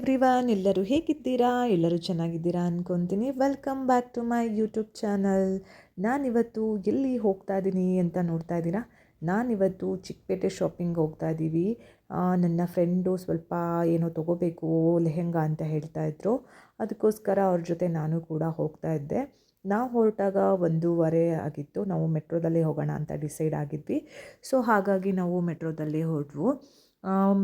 Everyone, ಎಲ್ಲರೂ ಹೇಗಿದ್ದೀರಾ? ಎಲ್ಲರೂ ಚೆನ್ನಾಗಿದ್ದೀರಾ ಅಂದ್ಕೊತೀನಿ. Welcome back to my YouTube channel. ನಾನಿವತ್ತು ಎಲ್ಲಿ ಹೋಗ್ತಾ ಇದ್ದೀನಿ ಅಂತ ನೋಡ್ತಾ ಇದ್ದೀರಾ? ನಾನಿವತ್ತು ಚಿಕ್ಕಪೇಟೆ ಶಾಪಿಂಗ್ ಹೋಗ್ತಾ ಇದ್ದೀವಿ. ನನ್ನ ಫ್ರೆಂಡು ಸ್ವಲ್ಪ ಏನೋ ತೊಗೋಬೇಕು ಲೆಹೆಂಗಾ ಅಂತ ಹೇಳ್ತಾ ಇದ್ರು. ಅದಕ್ಕೋಸ್ಕರ ಅವ್ರ ಜೊತೆ ನಾನು ಕೂಡ ಹೋಗ್ತಾ ಇದ್ದೆ. ನಾವು ಹೊರಟಾಗ 1:30 ಆಗಿತ್ತು. ನಾವು ಮೆಟ್ರೋದಲ್ಲೇ ಹೋಗೋಣ ಅಂತ ಡಿಸೈಡ್ ಆಗಿದ್ವಿ. ಸೊ ಹಾಗಾಗಿ ನಾವು ಮೆಟ್ರೋದಲ್ಲೇ ಹೊರಟ್ವು.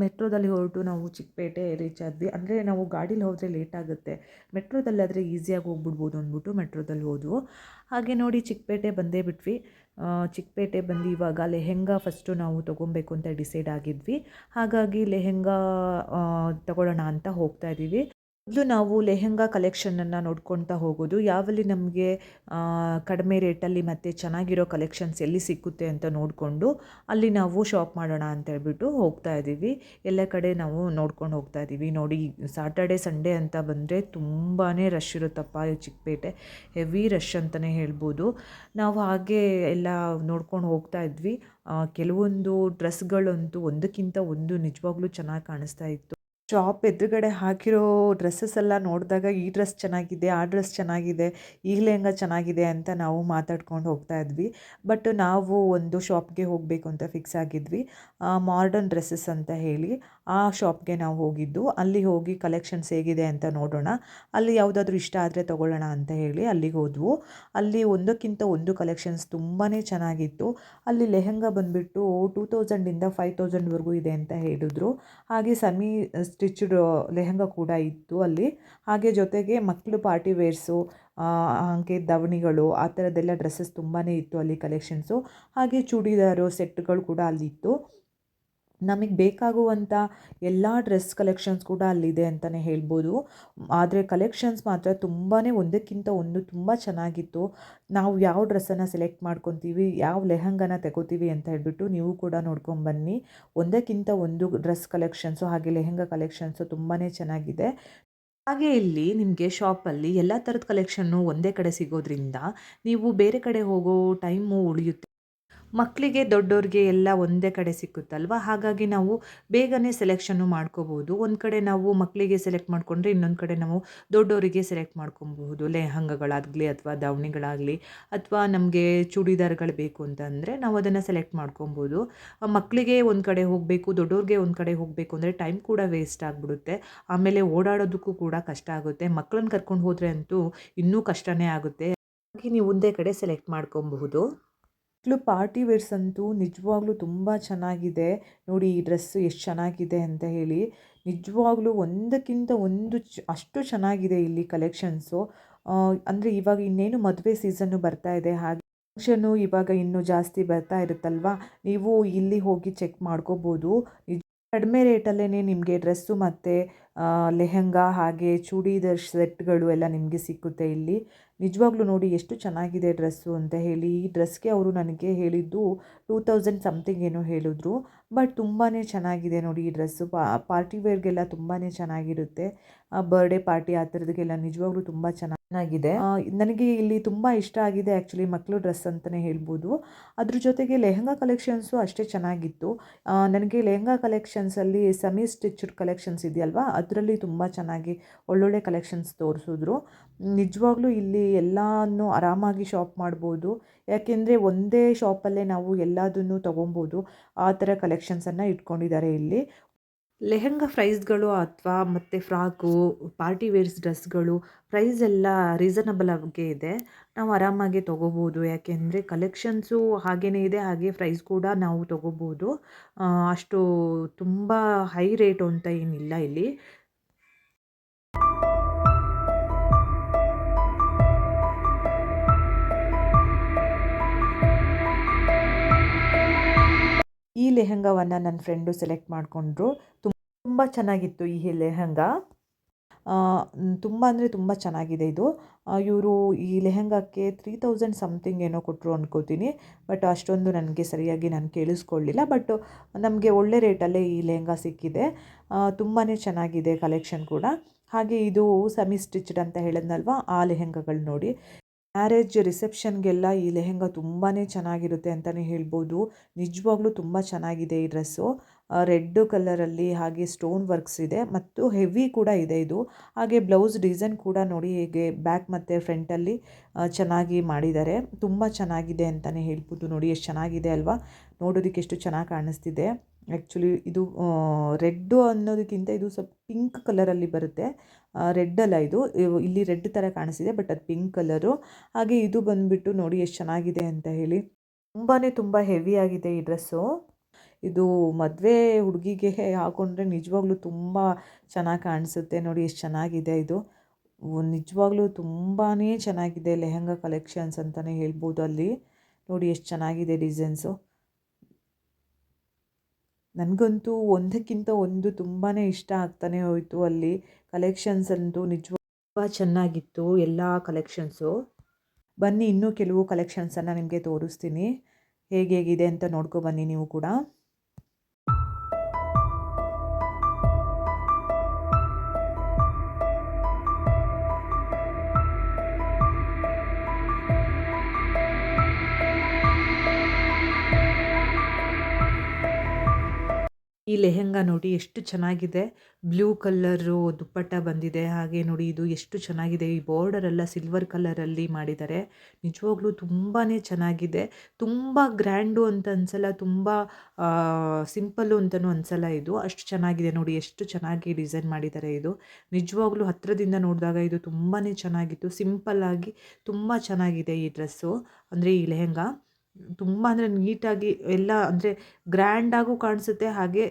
ಮೆಟ್ರೋದಲ್ಲಿ ಹೊರಟು ನಾವು ಚಿಕ್ಕಪೇಟೆ ರೀಚ್ ಆದ್ವಿ. ಅಂದರೆ ನಾವು ಗಾಡೀಲಿ ಹೋದರೆ ಲೇಟ್ ಆಗುತ್ತೆ, ಮೆಟ್ರೋದಲ್ಲಾದರೆ ಈಸಿಯಾಗಿ ಹೋಗ್ಬಿಡ್ಬೋದು ಅಂದ್ಬಿಟ್ಟು ಮೆಟ್ರೋದಲ್ಲಿ ಹೋದ್ವು. ಹಾಗೆ ನೋಡಿ ಚಿಕ್ಕಪೇಟೆ ಬಂದೇ ಬಿಟ್ವಿ. ಚಿಕ್ಕಪೇಟೆ ಬಂದು ಇವಾಗ ಲೆಹೆಂಗಾ ಫಸ್ಟು ನಾವು ತೊಗೊಬೇಕು ಅಂತ ಡಿಸೈಡ್ ಆಗಿದ್ವಿ. ಹಾಗಾಗಿ ಲೆಹೆಂಗಾ ತೊಗೊಳ್ಳೋಣ ಅಂತ ಹೋಗ್ತಾ ಇದ್ದೀವಿ. ಮೊದಲು ನಾವು ಲೆಹೆಂಗಾ ಕಲೆಕ್ಷನನ್ನು ನೋಡ್ಕೊಳ್ತಾ ಹೋಗೋದು, ಯಾವಲ್ಲಿ ನಮಗೆ ಕಡಿಮೆ ರೇಟಲ್ಲಿ ಮತ್ತು ಚೆನ್ನಾಗಿರೋ ಕಲೆಕ್ಷನ್ಸ್ ಎಲ್ಲಿ ಸಿಕ್ಕುತ್ತೆ ಅಂತ ನೋಡಿಕೊಂಡು ಅಲ್ಲಿ ನಾವು ಶಾಪ್ ಮಾಡೋಣ ಅಂತ ಹೇಳ್ಬಿಟ್ಟು ಹೋಗ್ತಾ ಇದ್ದೀವಿ. ಎಲ್ಲ ಕಡೆ ನಾವು ನೋಡ್ಕೊಂಡು ಹೋಗ್ತಾ ಇದ್ದೀವಿ. ನೋಡಿ, ಸಾಟರ್ಡೆ ಸಂಡೇ ಅಂತ ಬಂದರೆ ತುಂಬಾ ರಶ್ ಇರುತ್ತಪ್ಪ ಈ ಚಿಕ್ಕಪೇಟೆ, ಹೆವಿ ರಶ್ ಅಂತಲೇ ಹೇಳ್ಬೋದು. ನಾವು ಹಾಗೆ ಎಲ್ಲ ನೋಡ್ಕೊಂಡು ಹೋಗ್ತಾ ಇದ್ವಿ. ಕೆಲವೊಂದು ಡ್ರೆಸ್ಗಳಂತೂ ಒಂದಕ್ಕಿಂತ ಒಂದು ನಿಜವಾಗ್ಲೂ ಚೆನ್ನಾಗಿ ಕಾಣಿಸ್ತಾ ಇತ್ತು. ಶಾಪ್ ಎದುರುಗಡೆ ಹಾಕಿರೋ ಡ್ರೆಸ್ಸಸ್ ಎಲ್ಲ ನೋಡಿದಾಗ ಈ ಡ್ರೆಸ್ ಚೆನ್ನಾಗಿದೆ, ಆ ಡ್ರೆಸ್ ಚೆನ್ನಾಗಿದೆ, ಈ ಲೆಹಂಗಾ ಚೆನ್ನಾಗಿದೆ ಅಂತ ನಾವು ಮಾತಾಡ್ಕೊಂಡು ಹೋಗ್ತಾ ಇದ್ವಿ. ಬಟ್ ನಾವು ಒಂದು ಶಾಪ್ಗೆ ಹೋಗಬೇಕು ಅಂತ ಫಿಕ್ಸ್ ಆಗಿದ್ವಿ, ಮಾಡರ್ನ್ ಡ್ರೆಸ್ಸಸ್ ಅಂತ ಹೇಳಿ. ಆ ಶಾಪ್ಗೆ ನಾವು ಹೋಗಿದ್ದು. ಅಲ್ಲಿ ಹೋಗಿ ಕಲೆಕ್ಷನ್ಸ್ ಹೇಗಿದೆ ಅಂತ ನೋಡೋಣ, ಅಲ್ಲಿ ಯಾವುದಾದ್ರೂ ಇಷ್ಟ ಆದರೆ ತೊಗೊಳ್ಳೋಣ ಅಂತ ಹೇಳಿ ಅಲ್ಲಿಗೆ ಹೋದ್ವು. ಅಲ್ಲಿ ಒಂದಕ್ಕಿಂತ ಒಂದು ಕಲೆಕ್ಷನ್ಸ್ ತುಂಬಾ ಚೆನ್ನಾಗಿತ್ತು. ಅಲ್ಲಿ ಲೆಹಂಗಾ ಬಂದುಬಿಟ್ಟು 2000ಇಂದ 5000ವರೆಗೂ ಇದೆ ಅಂತ ಹೇಳಿದ್ರು. ಹಾಗೆ ಸೆಮಿ ಸ್ಟಿಚ್ಡ್ ಲೆಹಂಗಾ ಕೂಡ ಇತ್ತು ಅಲ್ಲಿ. ಹಾಗೆ ಜೊತೆಗೆ ಮಕ್ಕಳು ಪಾರ್ಟಿ ವೇರ್ಸು, ಹಾಗೆ ದಾವಣಿಗಳು, ಆ ಥರದ್ದೆಲ್ಲ ಡ್ರೆಸ್ಸಸ್ ತುಂಬಾ ಇತ್ತು ಅಲ್ಲಿ ಕಲೆಕ್ಷನ್ಸು. ಹಾಗೆ ಚೂಡಿದಾರು ಸೆಟ್ಗಳು ಕೂಡ ಅಲ್ಲಿತ್ತು. ನಮಗೆ ಬೇಕಾಗುವಂಥ ಎಲ್ಲ ಡ್ರೆಸ್ ಕಲೆಕ್ಷನ್ಸ್ ಕೂಡ ಅಲ್ಲಿದೆ ಅಂತಲೇ ಹೇಳ್ಬೋದು. ಆದರೆ ಕಲೆಕ್ಷನ್ಸ್ ಮಾತ್ರ ತುಂಬಾ ಒಂದಕ್ಕಿಂತ ಒಂದು ತುಂಬ ಚೆನ್ನಾಗಿತ್ತು. ನಾವು ಯಾವ ಡ್ರೆಸ್ಸನ್ನು ಸೆಲೆಕ್ಟ್ ಮಾಡ್ಕೊತೀವಿ, ಯಾವ ಲೆಹಂಗಾನ ತಗೋತೀವಿ ಅಂತ ಹೇಳ್ಬಿಟ್ಟು ನೀವು ಕೂಡ ನೋಡ್ಕೊಂಬನ್ನಿ. ಒಂದಕ್ಕಿಂತ ಒಂದು ಡ್ರೆಸ್ ಕಲೆಕ್ಷನ್ಸು ಹಾಗೆ ಲೆಹಂಗಾ ಕಲೆಕ್ಷನ್ಸು ತುಂಬಾ ಚೆನ್ನಾಗಿದೆ. ಹಾಗೆ ಇಲ್ಲಿ ನಿಮಗೆ ಶಾಪಲ್ಲಿ ಎಲ್ಲ ಥರದ ಕಲೆಕ್ಷನ್ನು ಒಂದೇ ಕಡೆ ಸಿಗೋದ್ರಿಂದ ನೀವು ಬೇರೆ ಕಡೆ ಹೋಗೋ ಟೈಮು ಉಳಿಯುತ್ತೆ. ಮಕ್ಕಳಿಗೆ ದೊಡ್ಡೋರಿಗೆ ಎಲ್ಲ ಒಂದೇ ಕಡೆ ಸಿಕ್ಕುತ್ತಲ್ವ, ಹಾಗಾಗಿ ನಾವು ಬೇಗನೆ ಸೆಲೆಕ್ಷನ್ನು ಮಾಡ್ಕೋಬೋದು. ಒಂದು ಕಡೆ ನಾವು ಮಕ್ಕಳಿಗೆ ಸೆಲೆಕ್ಟ್ ಮಾಡಿಕೊಂಡ್ರೆ ಇನ್ನೊಂದು ಕಡೆ ನಾವು ದೊಡ್ಡೋರಿಗೆ ಸೆಲೆಕ್ಟ್ ಮಾಡ್ಕೊಬಹುದು. ಲೆಹಂಗಗಳಾಗಲಿ ಅಥವಾ ದಾವಣಿಗಳಾಗಲಿ ಅಥವಾ ನಮಗೆ ಚೂಡಿದಾರ್ಗಳು ಬೇಕು ಅಂತಂದರೆ ನಾವು ಅದನ್ನು ಸೆಲೆಕ್ಟ್ ಮಾಡ್ಕೊಬೋದು. ಮಕ್ಕಳಿಗೆ ಒಂದು ಕಡೆ ಹೋಗಬೇಕು, ದೊಡ್ಡೋರಿಗೆ ಒಂದು ಕಡೆ ಹೋಗಬೇಕು ಅಂದರೆ ಟೈಮ್ ಕೂಡ ವೇಸ್ಟ್ ಆಗಿಬಿಡುತ್ತೆ. ಆಮೇಲೆ ಓಡಾಡೋದಕ್ಕೂ ಕೂಡ ಕಷ್ಟ ಆಗುತ್ತೆ. ಮಕ್ಕಳನ್ನ ಕರ್ಕೊಂಡು ಹೋದರೆ ಅಂತೂ ಇನ್ನೂ ಕಷ್ಟನೇ ಆಗುತ್ತೆ. ಹಾಗಾಗಿ ನೀವು ಒಂದೇ ಕಡೆ ಸೆಲೆಕ್ಟ್ ಮಾಡ್ಕೊಬಹುದು. ಪಾರ್ಟಿ ವೇರ್ಸ್ ಅಂತೂ ನಿಜವಾಗ್ಲೂ ತುಂಬ ಚೆನ್ನಾಗಿದೆ. ನೋಡಿ ಈ ಡ್ರೆಸ್ಸು ಎಷ್ಟು ಚೆನ್ನಾಗಿದೆ ಅಂತ ಹೇಳಿ. ನಿಜವಾಗ್ಲೂ ಒಂದಕ್ಕಿಂತ ಒಂದು ಅಷ್ಟು ಚೆನ್ನಾಗಿದೆ ಇಲ್ಲಿ ಕಲೆಕ್ಷನ್ಸು. ಅಂದರೆ ಇವಾಗ ಇನ್ನೇನು ಮದುವೆ ಸೀಸನ್ನು ಬರ್ತಾ ಇದೆ, ಹಾಗೆ ಫಂಕ್ಷನ್ನು ಇವಾಗ ಇನ್ನೂ ಜಾಸ್ತಿ ಬರ್ತಾ ಇರುತ್ತಲ್ವ, ನೀವು ಇಲ್ಲಿ ಹೋಗಿ ಚೆಕ್ ಮಾಡ್ಕೋಬೋದು. ಕಡಿಮೆ ರೇಟಲ್ಲೇ ನಿಮಗೆ ಡ್ರೆಸ್ಸು ಮತ್ತು ಲೆಹಂಗಾ ಹಾಗೆ ಚೂಡಿದಾರ್ ಸೆಟ್ಗಳು ಎಲ್ಲ ನಿಮಗೆ ಸಿಕ್ಕುತ್ತೆ ಇಲ್ಲಿ. ನಿಜವಾಗ್ಲೂ ನೋಡಿ ಎಷ್ಟು ಚೆನ್ನಾಗಿದೆ ಡ್ರೆಸ್ಸು ಅಂತ ಹೇಳಿ. ಈ ಡ್ರೆಸ್ಗೆ ಅವರು ನನಗೆ ಹೇಳಿದ್ದು 2000 ಸಮಥಿಂಗ್ ಏನೋ ಹೇಳಿದ್ರು. ಬಟ್ ತುಂಬಾ ಚೆನ್ನಾಗಿದೆ ನೋಡಿ ಈ ಡ್ರೆಸ್ಸು. ಪಾರ್ಟಿ ವೇರ್ಗೆಲ್ಲ ತುಂಬಾ ಚೆನ್ನಾಗಿರುತ್ತೆ. ಬರ್ಡೇ ಪಾರ್ಟಿ ಆ ಥರದಕ್ಕೆಲ್ಲ ನಿಜವಾಗ್ಲೂ ತುಂಬ ಚೆನ್ನಾಗಿದೆ. ನನಗೆ ಇಲ್ಲಿ ತುಂಬ ಇಷ್ಟ ಆಗಿದೆ ಆ್ಯಕ್ಚುಲಿ ಮಕ್ಕಳು ಡ್ರೆಸ್ ಅಂತಲೇ ಹೇಳ್ಬೋದು. ಅದ್ರ ಜೊತೆಗೆ ಲೆಹಂಗಾ ಕಲೆಕ್ಷನ್ಸು ಅಷ್ಟೇ ಚೆನ್ನಾಗಿತ್ತು. ನನಗೆ ಲೆಹಂಗಾ ಕಲೆಕ್ಷನ್ಸಲ್ಲಿ ಸೆಮಿ ಸ್ಟಿಚ್ಡ್ ಕಲೆಕ್ಷನ್ಸ್ ಇದೆಯಲ್ವಾ, ಅದರಲ್ಲಿ ತುಂಬ ಚೆನ್ನಾಗಿ ಒಳ್ಳೊಳ್ಳೆ ಕಲೆಕ್ಷನ್ಸ್ ತೋರಿಸಿದ್ರು. ನಿಜವಾಗ್ಲೂ ಇಲ್ಲಿ ಎಲ್ಲನೂ ಆರಾಮಾಗಿ ಶಾಪ್ ಮಾಡ್ಬೋದು, ಯಾಕೆಂದರೆ ಒಂದೇ ಶಾಪಲ್ಲೇ ನಾವು ಎಲ್ಲದನ್ನು ತೊಗೊಬೋದು. ಆ ಥರ ಕಲೆಕ್ಷನ್ಸನ್ನು ಇಟ್ಕೊಂಡಿದ್ದಾರೆ ಇಲ್ಲಿ. ಲೆಹಂಗಾ ಪ್ರೈಸ್ಗಳು ಅಥವಾ ಮತ್ತು ಫ್ರಾಕು, ಪಾರ್ಟಿ ವೇರ್ಸ್ ಡ್ರೆಸ್ಗಳು ಪ್ರೈಸ್ ಎಲ್ಲ ರೀಸನಬಲ್ ಆಗೇ ಇದೆ. ನಾವು ಆರಾಮಾಗಿ ತೊಗೋಬೋದು, ಯಾಕೆಂದರೆ ಕಲೆಕ್ಷನ್ಸು ಹಾಗೇ ಇದೆ, ಹಾಗೆ ಪ್ರೈಸ್ ಕೂಡ ನಾವು ತೊಗೋಬೋದು. ಅಷ್ಟು ತುಂಬ ಹೈ ರೇಟು ಅಂತ ಏನಿಲ್ಲ ಇಲ್ಲಿ. ಈ ಲೆಹಂಗಾವನ್ನು ನನ್ನ ಫ್ರೆಂಡು ಸೆಲೆಕ್ಟ್ ಮಾಡಿಕೊಂಡ್ರು. ತುಂಬ ಚೆನ್ನಾಗಿತ್ತು ಈ ಲೆಹಂಗಾ. ತುಂಬ ಅಂದರೆ ತುಂಬ ಚೆನ್ನಾಗಿದೆ ಇದು. ಇವರು ಈ ಲೆಹಂಗಾಕ್ಕೆ 3000 ಸಮಥಿಂಗ್ ಏನೋ ಕೊಟ್ಟರು ಅಂದ್ಕೋತೀನಿ. ಬಟ್ ಅಷ್ಟೊಂದು ನನಗೆ ಸರಿಯಾಗಿ ನಾನು ಕೇಳಿಸ್ಕೊಳ್ಳಿಲ್ಲ. ಬಟ್ ನಮಗೆ ಒಳ್ಳೆ ರೇಟಲ್ಲೇ ಈ ಲೆಹಂಗಾ ಸಿಕ್ಕಿದೆ. ತುಂಬಾ ಚೆನ್ನಾಗಿದೆ ಕಲೆಕ್ಷನ್ ಕೂಡ. ಹಾಗೆ ಇದು ಸೆಮಿ ಸ್ಟಿಚ್ಡ್ ಅಂತ ಹೇಳಿದ್ನಲ್ವ, ಆ ಲೆಹಂಗಾಗಳು ನೋಡಿ. ಮ್ಯಾರೇಜ್ ರಿಸೆಪ್ಷನ್ಗೆಲ್ಲ ಈ ಲೆಹಂಗಾ ತುಂಬಾ ಚೆನ್ನಾಗಿರುತ್ತೆ ಅಂತಲೇ ಹೇಳ್ಬೋದು. ನಿಜವಾಗ್ಲೂ ತುಂಬ ಚೆನ್ನಾಗಿದೆ ಈ ಡ್ರೆಸ್ಸು. ರೆಡ್ ಕಲರಲ್ಲಿ ಹಾಗೆ ಸ್ಟೋನ್ ವರ್ಕ್ಸ್ ಇದೆ ಮತ್ತು ಹೆವಿ ಕೂಡ ಇದೆ ಇದು. ಹಾಗೆ ಬ್ಲೌಸ್ ಡಿಸೈನ್ ಕೂಡ ನೋಡಿ ಹೇಗೆ ಬ್ಯಾಕ್ ಮತ್ತು ಫ್ರಂಟಲ್ಲಿ ಚೆನ್ನಾಗಿ ಮಾಡಿದ್ದಾರೆ. ತುಂಬ ಚೆನ್ನಾಗಿದೆ ಅಂತಲೇ ಹೇಳ್ಬೋದು. ನೋಡಿ ಎಷ್ಟು ಚೆನ್ನಾಗಿದೆ ಅಲ್ವಾ, ನೋಡೋದಕ್ಕೆ ಎಷ್ಟು ಚೆನ್ನಾಗಿ ಕಾಣಿಸ್ತಿದೆ. ಆ್ಯಕ್ಚುಲಿ ಇದು ರೆಡ್ಡು ಅನ್ನೋದಕ್ಕಿಂತ ಇದು ಸ್ವಲ್ಪ ಪಿಂಕ್ ಕಲರಲ್ಲಿ ಬರುತ್ತೆ. ರೆಡ್ ಅಲ್ಲ, ಇದು ಇಲ್ಲಿ ರೆಡ್ ಥರ ಕಾಣಿಸ್ತಿದೆ, ಬಟ್ ಅದು ಪಿಂಕ್ ಕಲರು. ಹಾಗೆ ಇದು ಬಂದುಬಿಟ್ಟು ನೋಡಿ ಎಷ್ಟು ಚೆನ್ನಾಗಿದೆ ಅಂತ ಹೇಳಿ. ತುಂಬ ಹೆವಿ ಆಗಿದೆ ಈ ಡ್ರೆಸ್ಸು. ಇದು ಮದುವೆ ಹುಡುಗಿಗೆ ಹಾಕೊಂಡ್ರೆ ನಿಜವಾಗ್ಲೂ ತುಂಬ ಚೆನ್ನಾಗಿ ಕಾಣಿಸುತ್ತೆ. ನೋಡಿ ಎಷ್ಟು ಚೆನ್ನಾಗಿದೆ ಇದು. ನಿಜವಾಗ್ಲೂ ತುಂಬಾ ಚೆನ್ನಾಗಿದೆ. ಲೆಹಂಗಾ ಕಲೆಕ್ಷನ್ಸ್ ಅಂತಲೇ ಹೇಳ್ಬೋದು. ಅಲ್ಲಿ ನೋಡಿ ಎಷ್ಟು ಚೆನ್ನಾಗಿದೆ ಡಿಸೈನ್ಸು. ನನಗಂತೂ ಒಂದಕ್ಕಿಂತ ಒಂದು ತುಂಬಾ ಇಷ್ಟ ಆಗ್ತಾನೆ ಹೋಯಿತು. ಅಲ್ಲಿ ಕಲೆಕ್ಷನ್ಸ್ ಅಂತೂ ನಿಜವಾಗ್ಲೂ ತುಂಬ ಚೆನ್ನಾಗಿತ್ತು ಎಲ್ಲ ಕಲೆಕ್ಷನ್ಸು. ಬನ್ನಿ ಇನ್ನೂ ಕೆಲವು ಕಲೆಕ್ಷನ್ಸನ್ನು ನಿಮಗೆ ತೋರಿಸ್ತೀನಿ. ಹೇಗಿದೆ ಅಂತ ನೋಡ್ಕೊಬನ್ನಿ ನೀವು ಕೂಡ. ಈ ಲೆಹೆಂಗಾ ನೋಡಿ ಎಷ್ಟು ಚೆನ್ನಾಗಿದೆ. ಬ್ಲೂ ಕಲರು ದುಪ್ಪಟ್ಟ ಬಂದಿದೆ. ಹಾಗೆ ನೋಡಿ ಇದು ಎಷ್ಟು ಚೆನ್ನಾಗಿದೆ. ಈ ಬಾರ್ಡರೆಲ್ಲ ಸಿಲ್ವರ್ ಕಲರಲ್ಲಿ ಮಾಡಿದ್ದಾರೆ. ನಿಜವಾಗ್ಲೂ ತುಂಬಾ ಚೆನ್ನಾಗಿದೆ. ತುಂಬ ಗ್ರ್ಯಾಂಡು ಅಂತ ಅನಿಸಲ್ಲ, ತುಂಬ ಸಿಂಪಲ್ಲು ಅಂತಲೂ ಅನಿಸಲ್ಲ. ಇದು ಅಷ್ಟು ಚೆನ್ನಾಗಿದೆ. ನೋಡಿ ಎಷ್ಟು ಚೆನ್ನಾಗಿ ಡಿಸೈನ್ ಮಾಡಿದ್ದಾರೆ. ಇದು ನಿಜವಾಗ್ಲೂ ಹತ್ತಿರದಿಂದ ನೋಡಿದಾಗ ಇದು ತುಂಬಾ ಚೆನ್ನಾಗಿತ್ತು. ಸಿಂಪಲ್ಲಾಗಿ ತುಂಬ ಚೆನ್ನಾಗಿದೆ ಈ ಡ್ರೆಸ್ಸು, ಅಂದರೆ ಈ ಲೆಹೆಂಗಾ. ತುಂಬ ಅಂದರೆ ನೀಟಾಗಿ ಎಲ್ಲ ಅಂದರೆ ಗ್ರ್ಯಾಂಡಾಗೂ ಕಾಣಿಸುತ್ತೆ, ಹಾಗೆ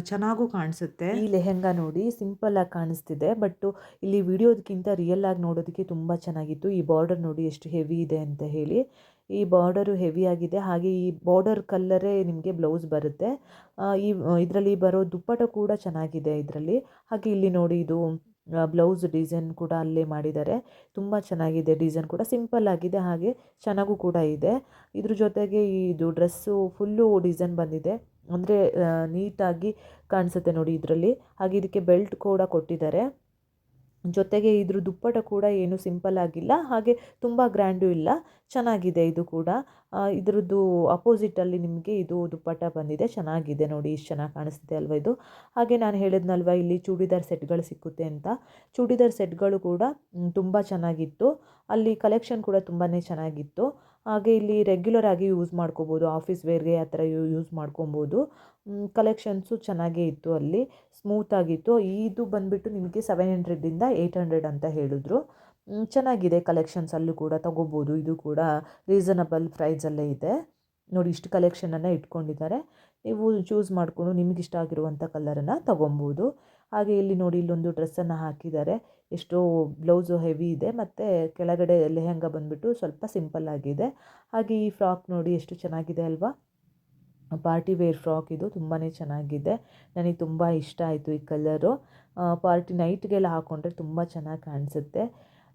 ಚೆನ್ನಾಗೂ ಕಾಣಿಸುತ್ತೆ. ಈ ಲೆಹೆಂಗಾ ನೋಡಿ ಸಿಂಪಲ್ಲಾಗಿ ಕಾಣಿಸ್ತಿದೆ, ಬಟ್ ಇಲ್ಲಿ ವಿಡಿಯೋದಕ್ಕಿಂತ ರಿಯಲ್ ಆಗಿ ನೋಡೋದಕ್ಕೆ ತುಂಬ ಚೆನ್ನಾಗಿತ್ತು. ಈ ಬಾರ್ಡರ್ ನೋಡಿ ಎಷ್ಟು ಹೆವಿ ಇದೆ ಅಂತ ಹೇಳಿ. ಈ ಬಾರ್ಡರು ಹೆವಿ ಆಗಿದೆ. ಹಾಗೆ ಈ ಬಾರ್ಡರ್ ಕಲ್ಲರೇ ನಿಮಗೆ ಬ್ಲೌಸ್ ಬರುತ್ತೆ. ಇದರಲ್ಲಿ ಬರೋ ದುಪ್ಪಟ ಕೂಡ ಚೆನ್ನಾಗಿದೆ ಇದರಲ್ಲಿ. ಹಾಗೆ ಇಲ್ಲಿ ನೋಡಿ ಇದು ಬ್ಲೌಸ್ ಡಿಸೈನ್ ಕೂಡ ಅಲ್ಲೇ ಮಾಡಿದ್ದಾರೆ. ತುಂಬ ಚೆನ್ನಾಗಿದೆ. ಡಿಸೈನ್ ಕೂಡ ಸಿಂಪಲ್ ಆಗಿದೆ, ಹಾಗೆ ಚೆನ್ನಾಗೂ ಕೂಡ ಇದೆ. ಇದ್ರ ಜೊತೆಗೆ ಇದು ಡ್ರೆಸ್ಸು ಫುಲ್ಲು ಡಿಸೈನ್ ಬಂದಿದೆ, ಅಂದರೆ ನೀಟಾಗಿ ಕಾಣಿಸುತ್ತೆ ನೋಡಿ ಇದರಲ್ಲಿ. ಹಾಗೆ ಇದಕ್ಕೆ ಬೆಲ್ಟ್ ಕೂಡ ಕೊಟ್ಟಿದ್ದಾರೆ. ಜೊತೆಗೆ ಇದ್ರ ದುಪ್ಪಟ ಕೂಡ ಏನು ಸಿಂಪಲ್ ಆಗಿಲ್ಲ, ಹಾಗೆ ತುಂಬ ಗ್ರ್ಯಾಂಡು ಇಲ್ಲ, ಚೆನ್ನಾಗಿದೆ ಇದು ಕೂಡ. ಇದ್ರದ್ದು ಅಪೋಸಿಟಲ್ಲಿ ನಿಮಗೆ ಇದು ದುಪ್ಪಟ ಬಂದಿದೆ, ಚೆನ್ನಾಗಿದೆ ನೋಡಿ. ಇಷ್ಟು ಚೆನ್ನಾಗಿ ಕಾಣಿಸ್ತಿದೆ ಅಲ್ವಾ ಇದು. ಹಾಗೆ ನಾನು ಹೇಳಿದ್ನಲ್ವ ಇಲ್ಲಿ ಚೂಡಿದಾರ್ ಸೆಟ್ಗಳು ಸಿಕ್ಕುತ್ತೆ ಅಂತ. ಚೂಡಿದಾರ್ ಸೆಟ್ಗಳು ಕೂಡ ತುಂಬ ಚೆನ್ನಾಗಿತ್ತು. ಅಲ್ಲಿ ಕಲೆಕ್ಷನ್ ಕೂಡ ತುಂಬಾ ಚೆನ್ನಾಗಿತ್ತು. ಹಾಗೆ ಇಲ್ಲಿ ರೆಗ್ಯುಲರ್ ಆಗಿ ಯೂಸ್ ಮಾಡ್ಕೋಬೋದು, ಆಫೀಸ್ ವೇರ್ಗೆ ಆ ಥರ ಯೂಸ್ ಮಾಡ್ಕೊಬೋದು. ಕಲೆಕ್ಷನ್ಸು ಚೆನ್ನಾಗೇ ಇತ್ತು ಅಲ್ಲಿ, ಸ್ಮೂತಾಗಿತ್ತು. ಇದು ಬಂದುಬಿಟ್ಟು ನಿಮಗೆ 700 800 ಅಂತ ಹೇಳಿದ್ರು. ಚೆನ್ನಾಗಿದೆ ಕಲೆಕ್ಷನ್ಸ್, ಅಲ್ಲೂ ಕೂಡ ತೊಗೋಬೋದು. ಇದು ಕೂಡ ರೀಸನಬಲ್ ಪ್ರೈಸಲ್ಲೇ ಇದೆ ನೋಡಿ. ಇಷ್ಟು ಕಲೆಕ್ಷನನ್ನು ಇಟ್ಕೊಂಡಿದ್ದಾರೆ. ನೀವು ಚೂಸ್ ಮಾಡಿಕೊಂಡು ನಿಮಗಿಷ್ಟ ಆಗಿರುವಂಥ ಕಲರನ್ನು ತೊಗೊಬೋದು. ಹಾಗೆ ಇಲ್ಲಿ ನೋಡಿ ಇಲ್ಲೊಂದು ಡ್ರೆಸ್ಸನ್ನು ಹಾಕಿದ್ದಾರೆ. ಎಷ್ಟೋ ಬ್ಲೌಸು ಹೆವಿ ಇದೆ, ಮತ್ತು ಕೆಳಗಡೆ ಲೆಹಂಗಾ ಬಂದುಬಿಟ್ಟು ಸ್ವಲ್ಪ ಸಿಂಪಲ್ ಆಗಿದೆ. ಹಾಗೆ ಈ ಫ್ರಾಕ್ ನೋಡಿ ಎಷ್ಟು ಚೆನ್ನಾಗಿದೆ ಅಲ್ವಾ. ಪಾರ್ಟಿ ವೇರ್ ಫ್ರಾಕ್ ಇದು ತುಂಬಾ ಚೆನ್ನಾಗಿದೆ. ನನಗೆ ತುಂಬ ಇಷ್ಟ ಆಯಿತು ಈ ಕಲರು. ಪಾರ್ಟಿ ನೈಟ್ಗೆಲ್ಲ ಹಾಕ್ಕೊಂಡ್ರೆ ತುಂಬ ಚೆನ್ನಾಗಿ ಕಾಣಿಸುತ್ತೆ.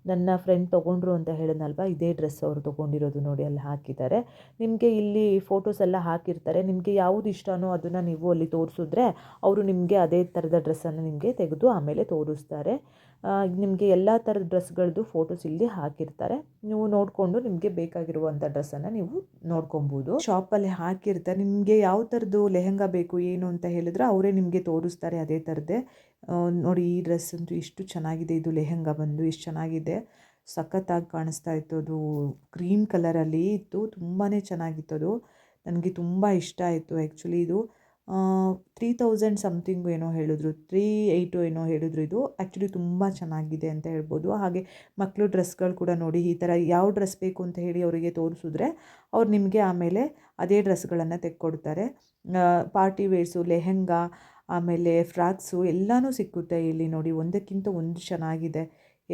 ನನ್ನ ಫ್ರೆಂಡ್ ತೊಗೊಂಡ್ರು ಅಂತ ಹೇಳಿದ್ನಲ್ವ, ಇದೇ ಡ್ರೆಸ್ ಅವರು ತೊಗೊಂಡಿರೋದು ನೋಡಿ, ಅಲ್ಲಿ ಹಾಕಿದ್ದಾರೆ. ನಿಮಗೆ ಇಲ್ಲಿ ಫೋಟೋಸ್ ಎಲ್ಲ ಹಾಕಿರ್ತಾರೆ. ನಿಮಗೆ ಯಾವುದು ಇಷ್ಟನೋ ಅದನ್ನು ನೀವು ಅಲ್ಲಿ ತೋರಿಸಿದ್ರೆ ಅವರು ನಿಮಗೆ ಅದೇ ಥರದ ಡ್ರೆಸ್ಸನ್ನು ನಿಮಗೆ ತೆಗೆದು ಆಮೇಲೆ ತೋರಿಸ್ತಾರೆ. ನಿಮಗೆ ಎಲ್ಲ ಥರದ ಡ್ರೆಸ್ಗಳದ್ದು ಫೋಟೋಸ್ ಇಲ್ಲಿ ಹಾಕಿರ್ತಾರೆ. ನೀವು ನೋಡಿಕೊಂಡು ನಿಮಗೆ ಬೇಕಾಗಿರುವಂಥ ಡ್ರೆಸ್ಸನ್ನು ನೀವು ನೋಡ್ಕೊಬೋದು. ಶಾಪಲ್ಲಿ ಹಾಕಿರ್ತಾರೆ. ನಿಮಗೆ ಯಾವ ಥರದ್ದು ಲೆಹಂಗಾ ಬೇಕು ಏನು ಅಂತ ಹೇಳಿದ್ರೆ ಅವರೇ ನಿಮಗೆ ತೋರಿಸ್ತಾರೆ ಅದೇ ಥರದ್ದೇ. ನೋಡಿ ಈ ಡ್ರೆಸ್ ಅಂತೂ ಎಷ್ಟು ಚೆನ್ನಾಗಿದೆ. ಇದು ಲೆಹಂಗಾ ಬಂದು ಎಷ್ಟು ಚೆನ್ನಾಗಿದೆ, ಸಖತ್ತಾಗಿ ಕಾಣಿಸ್ತಾ ಇತ್ತು. ಅದು ಕ್ರೀಮ್ ಕಲರಲ್ಲಿ ಇತ್ತು, ತುಂಬಾ ಚೆನ್ನಾಗಿತ್ತು. ಅದು ನನಗೆ ತುಂಬ ಇಷ್ಟ ಆಯಿತು. ಆ್ಯಕ್ಚುಲಿ ಇದು 3000 ಸಮಥಿಂಗು ಏನೋ ಹೇಳಿದ್ರು, 38 ಏನೋ ಹೇಳಿದ್ರು. ಇದು ಆ್ಯಕ್ಚುಲಿ ತುಂಬ ಚೆನ್ನಾಗಿದೆ ಅಂತ ಹೇಳ್ಬೋದು. ಹಾಗೆ ಮಕ್ಕಳು ಡ್ರೆಸ್ಗಳು ಕೂಡ ನೋಡಿ, ಈ ಥರ ಯಾವ ಡ್ರೆಸ್ ಬೇಕು ಅಂತ ಹೇಳಿ ಅವರಿಗೆ ತೋರಿಸಿದ್ರೆ ಅವ್ರು ನಿಮಗೆ ಆಮೇಲೆ ಅದೇ ಡ್ರೆಸ್ಗಳನ್ನು ತೆಕ್ಕೊಡ್ತಾರೆ. ಪಾರ್ಟಿ ವೇರ್ಸು, ಲೆಹಂಗಾ, ಆಮೇಲೆ ಫ್ರಾಕ್ಸು ಎಲ್ಲನೂ ಸಿಕ್ಕುತ್ತೆ ಇಲ್ಲಿ ನೋಡಿ. ಒಂದಕ್ಕಿಂತ ಒಂದು ಚೆನ್ನಾಗಿದೆ,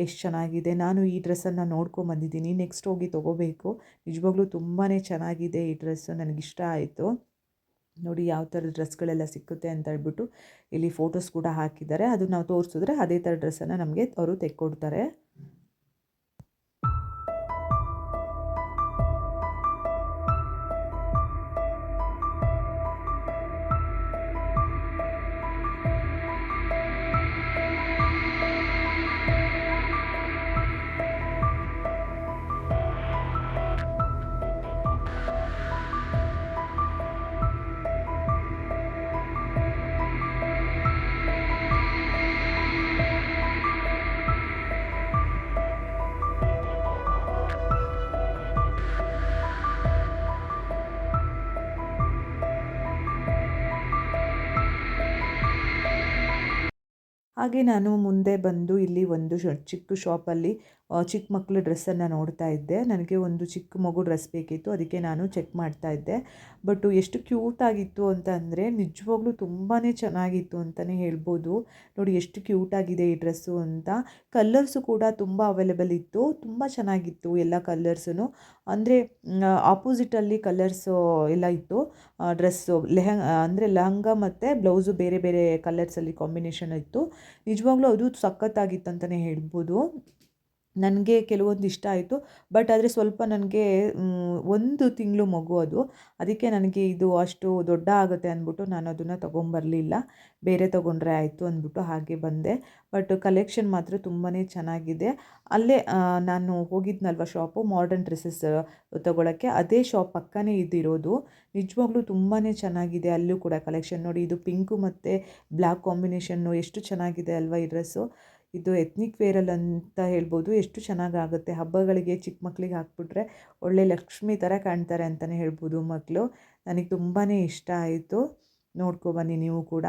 ಎಷ್ಟು ಚೆನ್ನಾಗಿದೆ. ನಾನು ಈ ಡ್ರೆಸ್ಸನ್ನು ನೋಡ್ಕೊಂಬಂದಿದ್ದೀನಿ, ನೆಕ್ಸ್ಟ್ ಹೋಗಿ ತೊಗೋಬೇಕು. ನಿಜವಾಗ್ಲೂ ತುಂಬಾ ಚೆನ್ನಾಗಿದೆ ಈ ಡ್ರೆಸ್ಸು, ನನಗಿಷ್ಟ ಆಯಿತು. ನೋಡಿ ಯಾವ ಥರದ ಡ್ರೆಸ್ಗಳೆಲ್ಲ ಸಿಕ್ಕುತ್ತೆ ಅಂತ ಹೇಳ್ಬಿಟ್ಟು ಇಲ್ಲಿ ಫೋಟೋಸ್ ಕೂಡ ಹಾಕಿದ್ದಾರೆ. ಅದು ನಾವು ತೋರಿಸಿದ್ರೆ ಅದೇ ಥರ ಡ್ರೆಸ್ಸನ್ನು ನಮಗೆ ಅವರು ತೆಕ್ಕೊಡ್ತಾರೆ. ಹಾಗೆ ನಾನು ಮುಂದೆ ಬಂದು ಇಲ್ಲಿ ಒಂದು ಚಿಕ್ಕ ಶಾಪಲ್ಲಿ ಚಿಕ್ಕ ಮಕ್ಕಳು ಡ್ರೆಸ್ಸನ್ನು ನೋಡ್ತಾ ಇದ್ದೆ. ನನಗೆ ಒಂದು ಚಿಕ್ಕ ಮಗು ಡ್ರೆಸ್ ಬೇಕಿತ್ತು, ಅದಕ್ಕೆ ನಾನು ಚೆಕ್ ಮಾಡ್ತಾ ಇದ್ದೆ. ಬಟ್ ಎಷ್ಟು ಕ್ಯೂಟಾಗಿತ್ತು ಅಂತ ಅಂದರೆ ನಿಜವಾಗ್ಲೂ ತುಂಬಾ ಚೆನ್ನಾಗಿತ್ತು ಅಂತಲೇ ಹೇಳ್ಬೋದು. ನೋಡಿ ಎಷ್ಟು ಕ್ಯೂಟಾಗಿದೆ ಈ ಡ್ರೆಸ್ಸು ಅಂತ. ಕಲರ್ಸು ಕೂಡ ತುಂಬ ಅವೈಲೇಬಲ್ ಇತ್ತು, ತುಂಬ ಚೆನ್ನಾಗಿತ್ತು ಎಲ್ಲ ಕಲರ್ಸು. ಅಂದರೆ ಆಪೋಸಿಟಲ್ಲಿ ಕಲರ್ಸು ಎಲ್ಲ ಇತ್ತು. ಡ್ರೆಸ್ಸು ಅಂದರೆ ಲೆಹಂಗ ಮತ್ತು ಬ್ಲೌಸು ಬೇರೆ ಬೇರೆ ಕಲರ್ಸಲ್ಲಿ ಕಾಂಬಿನೇಷನ್ ಇತ್ತು. ನಿಜವಾಗ್ಲೂ ಅದು ಸಖತ್ತಾಗಿತ್ತು ಅಂತಲೇ ಹೇಳ್ಬೋದು. ನನಗೆ ಕೆಲವೊಂದು ಇಷ್ಟ ಆಯಿತು, ಬಟ್ ಆದರೆ ಸ್ವಲ್ಪ ನನಗೆ 1 ತಿಂಗಳು ಮಗು ಅದು, ಅದಕ್ಕೆ ನನಗೆ ಇದು ಅಷ್ಟು ದೊಡ್ಡ ಆಗುತ್ತೆ ಅಂದ್ಬಿಟ್ಟು ನಾನು ಅದನ್ನು ತೊಗೊಂಬರಲಿಲ್ಲ. ಬೇರೆ ತೊಗೊಂಡ್ರೆ ಆಯಿತು ಅಂದ್ಬಿಟ್ಟು ಹಾಗೆ ಬಂದೆ. ಬಟ್ ಕಲೆಕ್ಷನ್ ಮಾತ್ರ ತುಂಬಾ ಚೆನ್ನಾಗಿದೆ. ಅಲ್ಲೇ ನಾನು ಹೋಗಿದ್ನಲ್ವ ಶಾಪು ಮಾಡರ್ನ್ ಡ್ರೆಸ್ಸಸ್ ತೊಗೊಳಕ್ಕೆ, ಅದೇ ಶಾಪ್ ಪಕ್ಕನೇ ಇದಿರೋದು. ನಿಜವಾಗ್ಲೂ ತುಂಬಾ ಚೆನ್ನಾಗಿದೆ ಅಲ್ಲೂ ಕೂಡ ಕಲೆಕ್ಷನ್. ನೋಡಿ ಇದು ಪಿಂಕು ಮತ್ತು ಬ್ಲ್ಯಾಕ್ ಕಾಂಬಿನೇಷನ್ನು ಎಷ್ಟು ಚೆನ್ನಾಗಿದೆ ಅಲ್ವಾ ಈ ಡ್ರೆಸ್ಸು. ಇದು ಎತ್ನಿಕ್ ವೇರಲ್ಲಿ ಅಂತ ಹೇಳ್ಬೋದು. ಎಷ್ಟು ಚೆನ್ನಾಗಾಗುತ್ತೆ ಹಬ್ಬಗಳಿಗೆ ಚಿಕ್ಕ ಮಕ್ಕಳಿಗೆ ಹಾಕ್ಬಿಟ್ರೆ ಒಳ್ಳೆ ಲಕ್ಷ್ಮಿ ಥರ ಕಾಣ್ತಾರೆ ಅಂತಲೇ ಹೇಳ್ಬೋದು ಮಕ್ಕಳು. ನನಗೆ ತುಂಬಾ ಇಷ್ಟ ಆಯಿತು. ನೋಡ್ಕೊಬನ್ನಿ ನೀವು ಕೂಡ.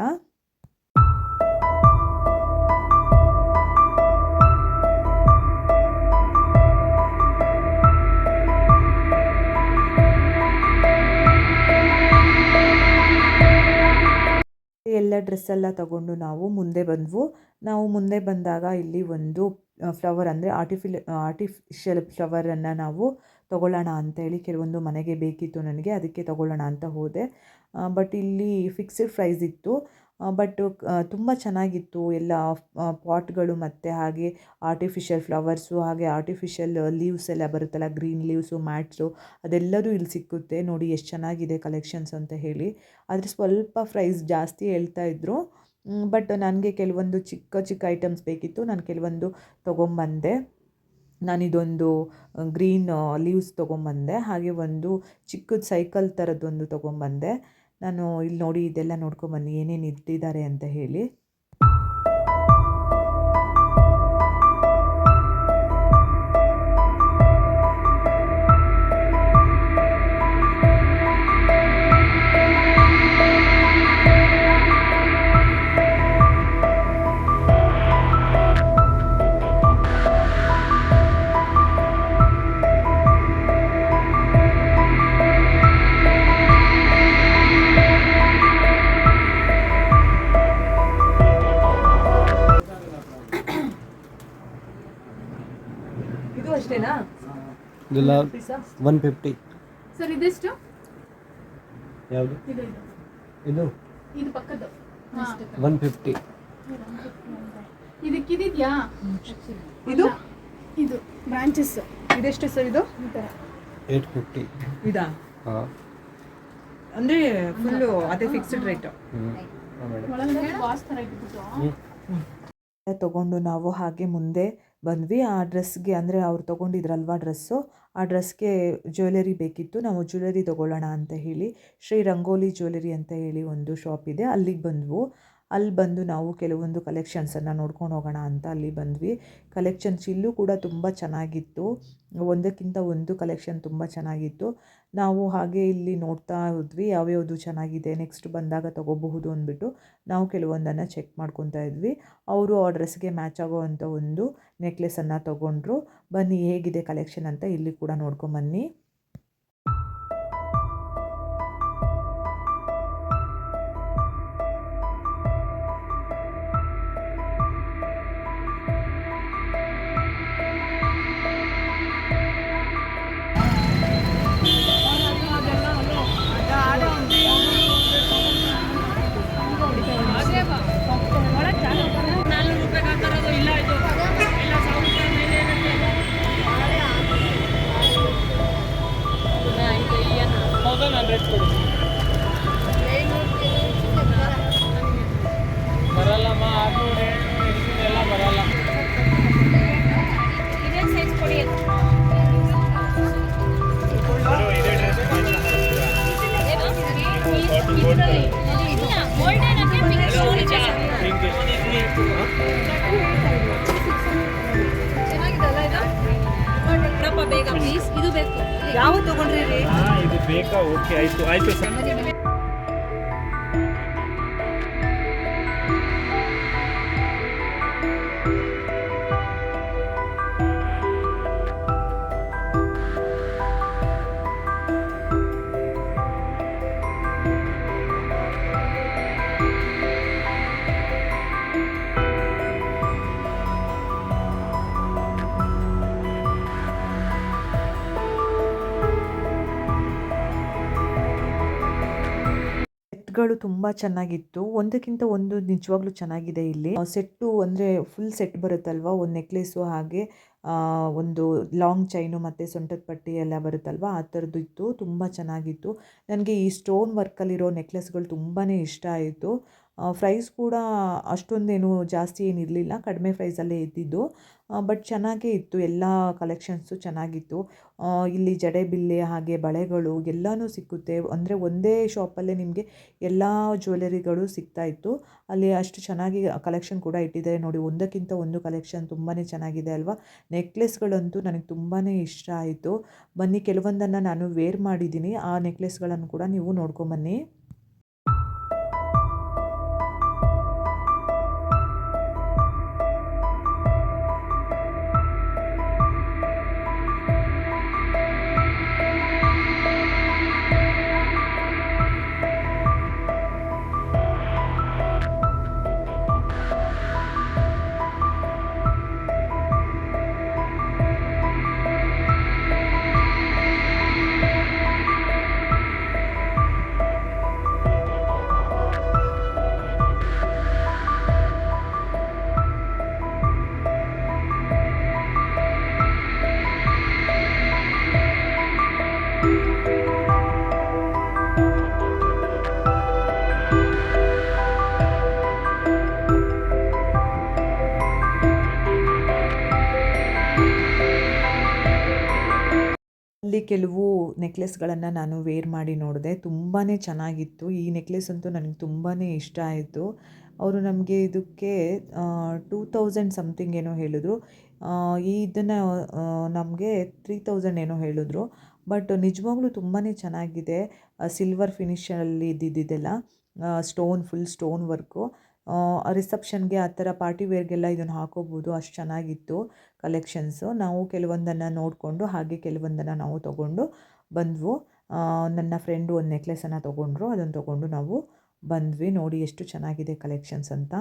ಎಲ್ಲ ಡ್ರೆಸ್ಸೆಲ್ಲ ತಗೊಂಡು ನಾವು ಮುಂದೆ ಬಂದವು. ನಾವು ಮುಂದೆ ಬಂದಾಗ ಇಲ್ಲಿ ಒಂದು ಫ್ಲವರ್ ಅಂದರೆ ಆರ್ಟಿಫಿಷಿಯಲ್ ಫ್ಲವರನ್ನು ನಾವು ತೊಗೊಳ್ಳೋಣ ಅಂತೇಳಿ, ಕೆಲವೊಂದು ಮನೆಗೆ ಬೇಕಿತ್ತು ನನಗೆ, ಅದಕ್ಕೆ ತೊಗೊಳ್ಳೋಣ ಅಂತ ಹೋದೆ. ಬಟ್ ಇಲ್ಲಿ ಫಿಕ್ಸ್ಡ್ ಪ್ರೈಸ್ ಇತ್ತು. ಬಟ್ ತುಂಬ ಚೆನ್ನಾಗಿತ್ತು ಎಲ್ಲ ಪಾಟ್ಗಳು ಮತ್ತು ಹಾಗೆ ಆರ್ಟಿಫಿಷಿಯಲ್ ಫ್ಲವರ್ಸು, ಹಾಗೆ ಆರ್ಟಿಫಿಷಿಯಲ್ ಲೀವ್ಸ್ ಎಲ್ಲ ಬರುತ್ತಲ್ಲ, ಗ್ರೀನ್ ಲೀವ್ಸು, ಮ್ಯಾಟ್ಸು, ಅದೆಲ್ಲದೂ ಇಲ್ಲಿ ಸಿಕ್ಕುತ್ತೆ. ನೋಡಿ ಎಷ್ಟು ಚೆನ್ನಾಗಿದೆ ಕಲೆಕ್ಷನ್ಸ್ ಅಂತ ಹೇಳಿ. ಆದರೆ ಸ್ವಲ್ಪ ಪ್ರೈಸ್ ಜಾಸ್ತಿ ಹೇಳ್ತಾಯಿದ್ರು. ಬಟ್ ನನಗೆ ಕೆಲವೊಂದು ಚಿಕ್ಕ ಚಿಕ್ಕ ಐಟಮ್ಸ್ ಬೇಕಿತ್ತು, ನಾನು ಕೆಲವೊಂದು ತೊಗೊಂಬಂದೆ. ನಾನಿದೊಂದು ಗ್ರೀನ್ ಲೀವ್ಸ್ ತೊಗೊಂಬಂದೆ, ಹಾಗೆ ಒಂದು ಚಿಕ್ಕದು ಸೈಕಲ್ ಥರದ್ದೊಂದು ತೊಗೊಂಬಂದೆ. ನಾನು ಇಲ್ಲಿ ನೋಡಿ ಇದೆಲ್ಲ ನೋಡ್ಕೊಂಬನ್ನಿ ಏನೇನು ಇಟ್ಟಿದ್ದಾರೆ ಅಂತ ಹೇಳಿ. ಇದು ಅಷ್ಟೇನಾ? ಇದೆಲ್ಲ 150 ಸರ್. ಇದೆಷ್ಟು? ಯಾವುದು? ಇದು ಇದು ಪಕ್ಕದ್ದು 150. ಇದಕ್ಕಿದೆಯಾ? ಇದು ಇದು ಬ್ರಾಂಚಸ್ ಇದೆಷ್ಟು ಸರ್? ಇದು 850. ಇದಾ? ಹಾಂ, ಅಂದರೆ ಫುಲ್ಲು ಅದೇ ಫಿಕ್ಸ್ಡ್ ರೇಟು. ಒಳಗಡೆ ವಾಸ್ ಥರ ಇಟ್ಬಿಟ್ಟು ತೊಗೊಂಡು ನಾವು ಹಾಗೆ ಮುಂದೆ ಬಂದ್ವಿ. ಆ ಡ್ರೆಸ್ಗೆ ಅಂದರೆ ಅವ್ರು ತೊಗೊಂಡಿದ್ರಲ್ವ ಡ್ರೆಸ್ಸು, ಆ ಡ್ರೆಸ್ಗೆ ಜ್ಯುವೆಲರಿ ಬೇಕಿತ್ತು. ನಾವು ಜ್ಯುವೆಲರಿ ತೊಗೊಳ್ಳೋಣ ಅಂತ ಹೇಳಿ ಶ್ರೀ ರಂಗೋಲಿ ಜ್ಯುವೆಲರಿ ಅಂತ ಹೇಳಿ ಒಂದು ಶಾಪ್ ಇದೆ, ಅಲ್ಲಿಗೆ ಬಂದವು. ಅಲ್ಲಿ ಬಂದು ನಾವು ಕೆಲವೊಂದು ಕಲೆಕ್ಷನ್ಸನ್ನು ನೋಡ್ಕೊಂಡು ಹೋಗೋಣ ಅಂತ ಅಲ್ಲಿ ಬಂದ್ವಿ. ಕಲೆಕ್ಷನ್ಸ್ ಇಲ್ಲೂ ಕೂಡ ತುಂಬ ಚೆನ್ನಾಗಿತ್ತು, ಒಂದಕ್ಕಿಂತ ಒಂದು ಕಲೆಕ್ಷನ್ ತುಂಬ ಚೆನ್ನಾಗಿತ್ತು. ನಾವು ಹಾಗೆ ಇಲ್ಲಿ ನೋಡ್ತಾ ಹೋದ್ವಿ ಯಾವ್ಯಾವುದು ಚೆನ್ನಾಗಿದೆ, ನೆಕ್ಸ್ಟ್ ಬಂದಾಗ ತೊಗೋಬಹುದು ಅಂದ್ಬಿಟ್ಟು ನಾವು ಕೆಲವೊಂದನ್ನು ಚೆಕ್ ಮಾಡ್ಕೊತಾ ಇದ್ವಿ. ಅವರು ಆ ಡ್ರೆಸ್ಗೆ ಮ್ಯಾಚ್ ಆಗೋವಂಥ ಒಂದು ನೆಕ್ಲೆಸನ್ನು ತೊಗೊಂಡ್ರು. ಬನ್ನಿ ಹೇಗಿದೆ ಕಲೆಕ್ಷನ್ ಅಂತ ಇಲ್ಲಿ ಕೂಡ ನೋಡ್ಕೊಂಬನ್ನಿ. ಬರಲ್ಲಮ್ಮ, ಅದು ಎಲ್ಲ ಬರಲ್ಲ. ಬೇಗ ಪ್ಲೀಸ್. ಇದು ಬೇಕು. ಯಾವ ತಗೊಂಡ್ರಿ? ಇದು ಬೇಕಾ? ಓಕೆ, ಆಯ್ತು ಸರ್. ಸೆಟ್ಗಳು ತುಂಬ ಚೆನ್ನಾಗಿತ್ತು, ಒಂದಕ್ಕಿಂತ ಒಂದು ನಿಜವಾಗ್ಲೂ ಚೆನ್ನಾಗಿದೆ. ಇಲ್ಲಿ ಸೆಟ್ಟು ಅಂದರೆ ಫುಲ್ ಸೆಟ್ ಬರುತ್ತಲ್ವ, ಒಂದು ನೆಕ್ಲೆಸ್ಸು ಹಾಗೆ ಒಂದು ಲಾಂಗ್ ಚೈನು ಮತ್ತು ಸೊಂಟದ ಪಟ್ಟಿ ಎಲ್ಲ ಬರುತ್ತಲ್ವ, ಆ ಥರದ್ದು ಇತ್ತು. ತುಂಬ ಚೆನ್ನಾಗಿತ್ತು. ನನಗೆ ಈ ಸ್ಟೋನ್ ವರ್ಕಲ್ಲಿರೋ ನೆಕ್ಲೆಸ್ಗಳು ತುಂಬಾ ಇಷ್ಟ ಆಯಿತು. ಪ್ರೈಸ್ ಕೂಡ ಅಷ್ಟೊಂದೇನು ಜಾಸ್ತಿ ಏನಿರಲಿಲ್ಲ, ಕಡಿಮೆ ಪ್ರೈಸಲ್ಲೇ ಇದ್ದಿದ್ದು. ಬಟ್ ಚೆನ್ನಾಗೇ ಇತ್ತು, ಎಲ್ಲ ಕಲೆಕ್ಷನ್ಸು ಚೆನ್ನಾಗಿತ್ತು. ಇಲ್ಲಿ ಜಡೆಬಿಲ್ಲೆ ಹಾಗೆ ಬಳೆಗಳು ಎಲ್ಲನೂ ಸಿಕ್ಕುತ್ತೆ. ಅಂದರೆ ಒಂದೇ ಶಾಪಲ್ಲೇ ನಿಮಗೆ ಎಲ್ಲ ಜ್ಯುವೆಲರಿಗಳು ಸಿಗ್ತಾಯಿತ್ತು. ಅಲ್ಲಿ ಅಷ್ಟು ಚೆನ್ನಾಗಿ ಕಲೆಕ್ಷನ್ ಕೂಡ ಇಟ್ಟಿದ್ದಾರೆ ನೋಡಿ. ಒಂದಕ್ಕಿಂತ ಒಂದು ಕಲೆಕ್ಷನ್ ತುಂಬಾ ಚೆನ್ನಾಗಿದೆ ಅಲ್ವಾ. ನೆಕ್ಲೆಸ್ಗಳಂತೂ ನನಗೆ ತುಂಬಾ ಇಷ್ಟ ಆಯಿತು. ಬನ್ನಿ, ಕೆಲವೊಂದನ್ನು ನಾನು ವೇರ್ ಮಾಡಿದ್ದೀನಿ. ಆ ನೆಕ್ಲೆಸ್ಗಳನ್ನು ಕೂಡ ನೀವು ನೋಡ್ಕೊಂಬನ್ನಿ. ಅಲ್ಲಿ ಕೆಲವು ನೆಕ್ಲೆಸ್ಗಳನ್ನು ನಾನು ವೇರ್ ಮಾಡಿ ನೋಡಿದೆ, ತುಂಬಾ ಚೆನ್ನಾಗಿತ್ತು. ಈ ನೆಕ್ಲೆಸ್ ಅಂತೂ ನನಗೆ ತುಂಬಾ ಇಷ್ಟ ಆಯಿತು. ಅವರು ನಮಗೆ ಇದಕ್ಕೆ 2000 ಸಮಥಿಂಗ್ ಏನೋ ಹೇಳಿದ್ರು. ಇದನ್ನು ನಮಗೆ 3000 ಏನೋ ಹೇಳಿದ್ರು. ಬಟ್ ನಿಜವಾಗ್ಲೂ ತುಂಬಾ ಚೆನ್ನಾಗಿದೆ. ಸಿಲ್ವರ್ ಫಿನಿಷಲ್ಲಿ ಇದ್ದಿದ್ದೆಲ್ಲ ಫುಲ್ ಸ್ಟೋನ್ ವರ್ಕು. ರಿಸೆಪ್ಷನ್ಗೆ ಆ ಥರ ಪಾರ್ಟಿ ವೇರ್ಗೆಲ್ಲ ಇದನ್ನು ಹಾಕೋಬೋದು, ಅಷ್ಟು ಚೆನ್ನಾಗಿತ್ತು ಕಲೆಕ್ಷನ್ಸು. ನಾವು ಕೆಲವೊಂದನ್ನು ನೋಡಿಕೊಂಡು ಹಾಗೆ ಕೆಲವೊಂದನ್ನು ನಾವು ತೊಗೊಂಡು ಬಂದವು. ನನ್ನ ಫ್ರೆಂಡು ಒಂದು ನೆಕ್ಲೆಸನ್ನು ತೊಗೊಂಡ್ರು, ಅದನ್ನು ತೊಗೊಂಡು ನಾವು ಬಂದ್ವಿ. ನೋಡಿ ಎಷ್ಟು ಚೆನ್ನಾಗಿದೆ ಕಲೆಕ್ಷನ್ಸ್ ಅಂತ.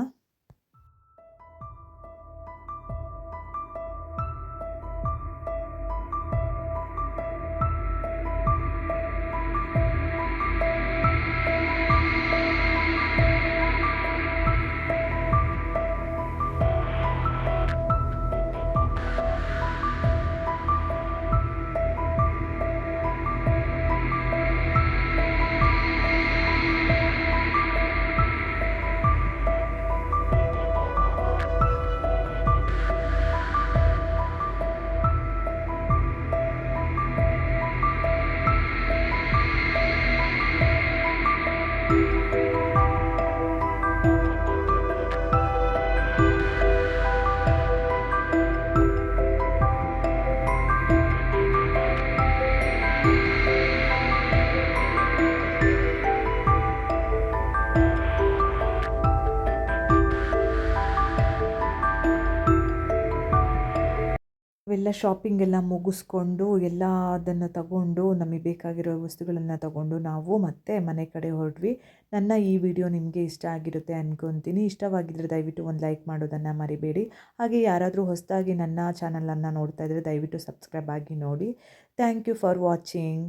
ಅವೆಲ್ಲ ಶಾಪಿಂಗ್ ಎಲ್ಲ ಮುಗಿಸ್ಕೊಂಡು ಎಲ್ಲ ಅದನ್ನು ತಗೊಂಡು ನಮಗೆ ಬೇಕಾಗಿರೋ ವಸ್ತುಗಳನ್ನು ತಗೊಂಡು ನಾವು ಮತ್ತೆ ಮನೆ ಕಡೆ ಹೊರಟ್ವಿ. ನನ್ನ ಈ ವಿಡಿಯೋ ನಿಮಗೆ ಇಷ್ಟ ಆಗಿರುತ್ತೆ ಅಂದ್ಕೊತೀನಿ. ಇಷ್ಟವಾಗಿದ್ದರೆ ದಯವಿಟ್ಟು ಒಂದು ಲೈಕ್ ಮಾಡೋದನ್ನು ಮರಿಬೇಡಿ. ಹಾಗೆ ಯಾರಾದರೂ ಹೊಸದಾಗಿ ನನ್ನ ಚಾನಲನ್ನು ನೋಡ್ತಾ ಇದ್ದರೆ ದಯವಿಟ್ಟು ಸಬ್ಸ್ಕ್ರೈಬ್ ಆಗಿ ನೋಡಿ. Thank you for watching.